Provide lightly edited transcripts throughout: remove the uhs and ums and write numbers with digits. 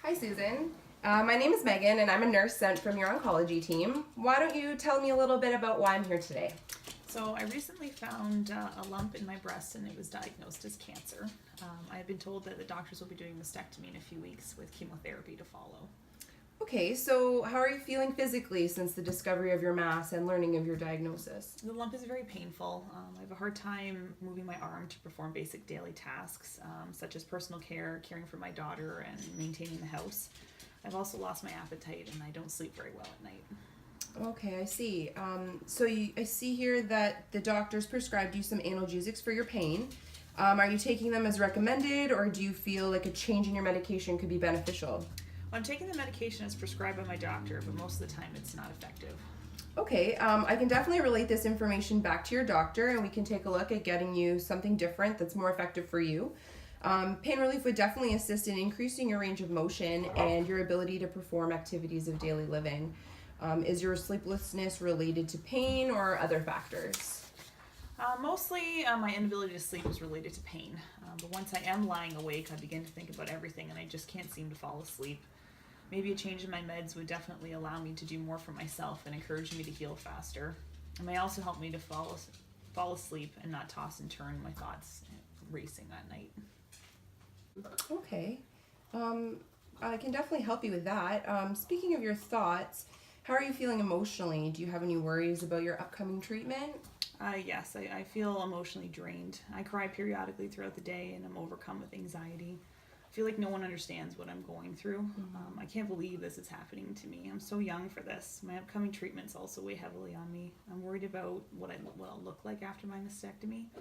Hi, Susan. My name is Megan, and I'm a nurse sent from your oncology team. Why don't you tell me a little bit about why I'm here today? So I recently found a lump in my breast, and it was diagnosed as cancer. I have been told that the doctors will be doing mastectomy in a few weeks with chemotherapy to follow. Okay, so how are you feeling physically since the discovery of your mass and learning of your diagnosis? The lump is very painful. I have a hard time moving my arm to perform basic daily tasks, such as personal care, caring for my daughter, and maintaining the house. I've also lost my appetite, and I don't sleep very well at night. Okay, I see. I see here that the doctors prescribed you some analgesics for your pain. Are you taking them as recommended, or do you feel like a change in your medication could be beneficial? I'm taking the medication as prescribed by my doctor, but most of the time it's not effective. Okay, I can definitely relate this information back to your doctor, and we can take a look at getting you something different that's more effective for you. Pain relief would definitely assist in increasing your range of motion and your ability to perform activities of daily living. Is your sleeplessness related to pain or other factors? Mostly my inability to sleep is related to pain. But once I am lying awake, I begin to think about everything and I just can't seem to fall asleep. Maybe a change in my meds would definitely allow me to do more for myself and encourage me to heal faster. It may also help me to fall asleep and not toss and turn, my thoughts racing at night. Okay, I can definitely help you with that. Speaking of your thoughts, how are you feeling emotionally? Do you have any worries about your upcoming treatment? Yes, I feel emotionally drained. I cry periodically throughout the day and I'm overcome with anxiety. I feel like no one understands what I'm going through. I can't believe this is happening to me. I'm so young for this. My upcoming treatments also weigh heavily on me. I'm worried about what I'll look like after my mastectomy. A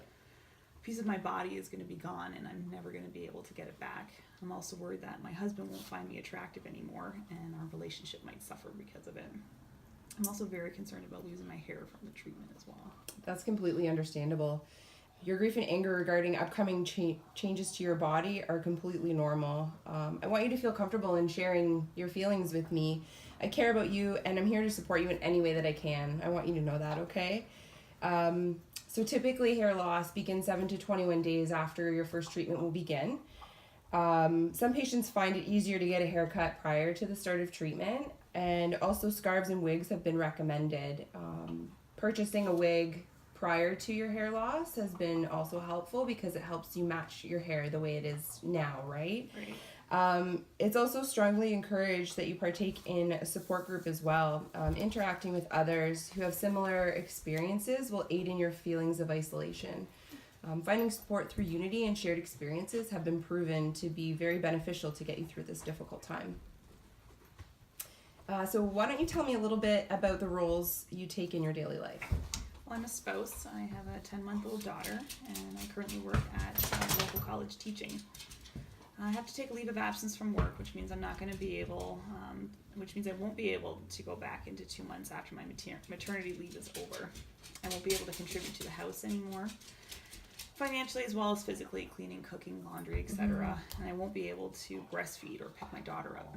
piece of my body is going to be gone and I'm never going to be able to get it back. I'm also worried that my husband won't find me attractive anymore and our relationship might suffer because of it. I'm also very concerned about losing my hair from the treatment as well. That's completely understandable. Your grief and anger regarding upcoming changes to your body are completely normal. I want you to feel comfortable in sharing your feelings with me. I care about you and I'm here to support you in any way that I can. I want you to know that, okay? So typically hair loss begins 7 to 21 days after your first treatment will begin. Some patients find it easier to get a haircut prior to the start of treatment, and also scarves and wigs have been recommended. Purchasing a wig prior to your hair loss has been also helpful because it helps you match your hair the way it is now, right? Right. It's also strongly encouraged that you partake in a support group as well. Interacting with others who have similar experiences will aid in your feelings of isolation. Finding support through unity and shared experiences have been proven to be very beneficial to get you through this difficult time. So why don't you tell me a little bit about the roles you take in your daily life? Well, I'm a spouse. I have a 10-month-old daughter, and I currently work at a local college teaching. I have to take a leave of absence from work, which means I won't be able to go back into 2 months after my maternity leave is over. I won't be able to contribute to the house anymore, financially as well as physically, cleaning, cooking, laundry, etc. And I won't be able to breastfeed or pick my daughter up.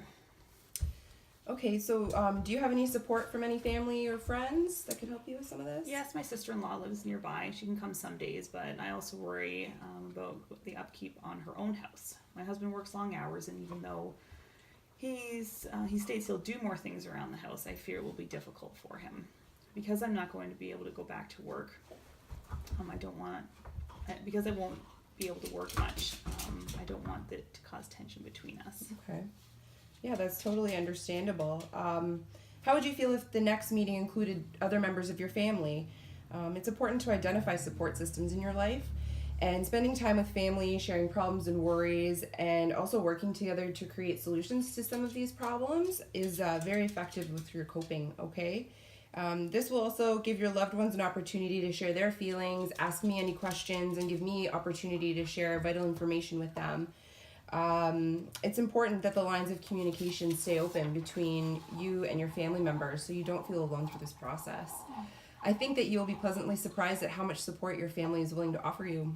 Okay, so do you have any support from any family or friends that can help you with some of this? Yes, my sister-in-law lives nearby. She can come some days, but I also worry about the upkeep on her own house. My husband works long hours, and even though he states he'll do more things around the house, I fear it will be difficult for him. Because I'm not going to be able to go back to work, because I won't be able to work much, I don't want it to cause tension between us. Okay. Yeah, that's totally understandable. How would you feel if the next meeting included other members of your family? It's important to identify support systems in your life, and spending time with family, sharing problems and worries, and also working together to create solutions to some of these problems is very effective with your coping, okay? This will also give your loved ones an opportunity to share their feelings, ask me any questions, and give me opportunity to share vital information with them. It's important that the lines of communication stay open between you and your family members so you don't feel alone through this process. I think that you'll be pleasantly surprised at how much support your family is willing to offer you.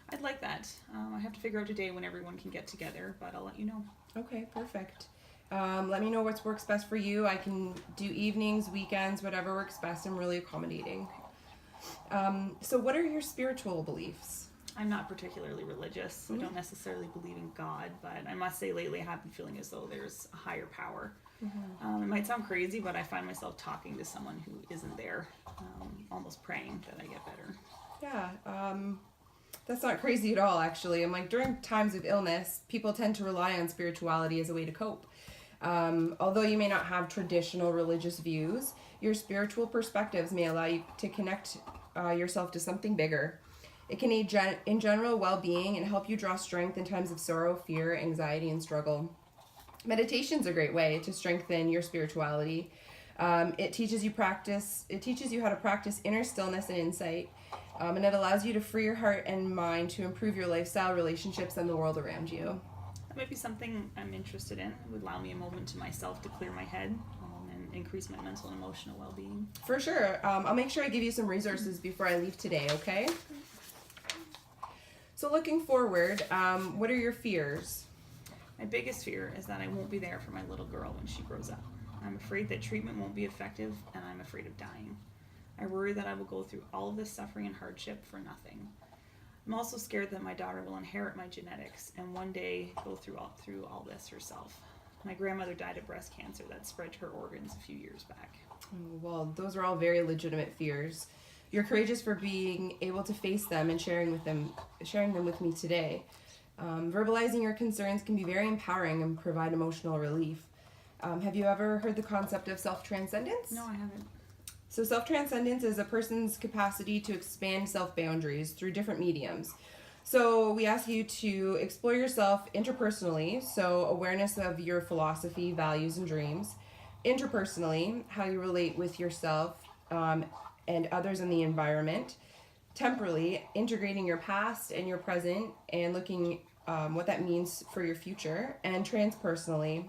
I'd like that. I have to figure out a day when everyone can get together, but I'll let you know. Okay, perfect. Let me know what works best for you. I can do evenings, weekends, whatever works best. I'm really accommodating. So what are your spiritual beliefs? I'm not particularly religious. I don't necessarily believe in God, but I must say lately I have been feeling as though there's a higher power. It might sound crazy, but I find myself talking to someone who isn't there, almost praying that I get better. Yeah, that's not crazy at all, actually. And like during times of illness, people tend to rely on spirituality as a way to cope. Although you may not have traditional religious views, your spiritual perspectives may allow you to connect yourself to something bigger. It can aid in general well-being and help you draw strength in times of sorrow, fear, anxiety, and struggle. Meditation's a great way to strengthen your spirituality. It teaches you how to practice inner stillness and insight, and it allows you to free your heart and mind to improve your lifestyle, relationships, and the world around you. That might be something I'm interested in. It would allow me a moment to myself to clear my head and increase my mental and emotional well-being. For sure. I'll make sure I give you some resources before I leave today, okay? So looking forward, what are your fears? My biggest fear is that I won't be there for my little girl when she grows up. I'm afraid that treatment won't be effective, and I'm afraid of dying. I worry that I will go through all of this suffering and hardship for nothing. I'm also scared that my daughter will inherit my genetics and one day go through all this herself. My grandmother died of breast cancer that spread to her organs a few years back. Well, those are all very legitimate fears. You're courageous for being able to face them and sharing them with me today. Verbalizing your concerns can be very empowering and provide emotional relief. Have you ever heard the concept of self-transcendence? No, I haven't. So self-transcendence is a person's capacity to expand self-boundaries through different mediums. So we ask you to explore yourself interpersonally, so awareness of your philosophy, values, and dreams. Interpersonally, how you relate with yourself and others in the environment. Temporally, integrating your past and your present and looking what that means for your future. And transpersonally,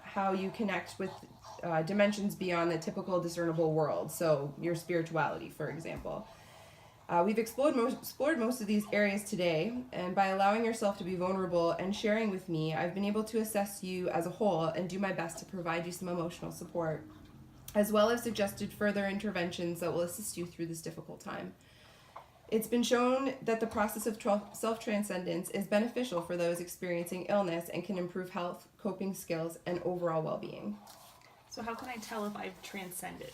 how you connect with dimensions beyond the typical discernible world, so your spirituality, for example. We've explored most of these areas today, and by allowing yourself to be vulnerable and sharing with me, I've been able to assess you as a whole and do my best to provide you some emotional support, as well as suggested further interventions that will assist you through this difficult time. It's been shown that the process of self-transcendence is beneficial for those experiencing illness and can improve health, coping skills, and overall well-being. So how can I tell if I've transcended?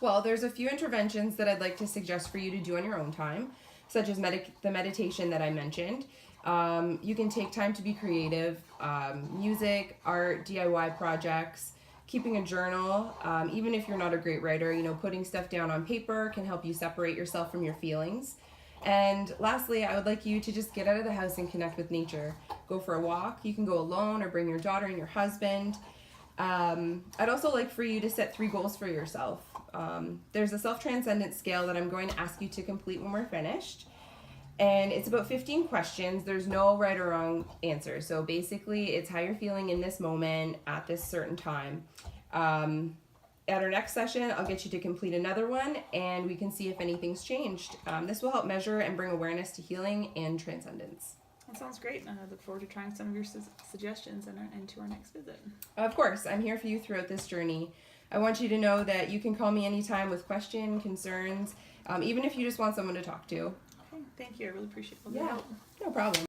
Well, there's a few interventions that I'd like to suggest for you to do on your own time, such as the meditation that I mentioned. You can take time to be creative, music, art, DIY projects, keeping a journal. Even if you're not a great writer, putting stuff down on paper can help you separate yourself from your feelings. And lastly, I would like you to just get out of the house and connect with nature. Go for a walk. You can go alone or bring your daughter and your husband. I'd also like for you to set 3 goals for yourself. There's a self-transcendence scale that I'm going to ask you to complete when we're finished. And it's about 15 questions. There's no right or wrong answer. So basically, it's how you're feeling in this moment at this certain time. At our next session, I'll get you to complete another one, and we can see if anything's changed. This will help measure and bring awareness to healing and transcendence. That sounds great. I look forward to trying some of your suggestions and to our next visit. Of course, I'm here for you throughout this journey. I want you to know that you can call me anytime with questions, concerns, even if you just want someone to talk to. Okay, thank you. I really appreciate all the Yeah, help. no problem.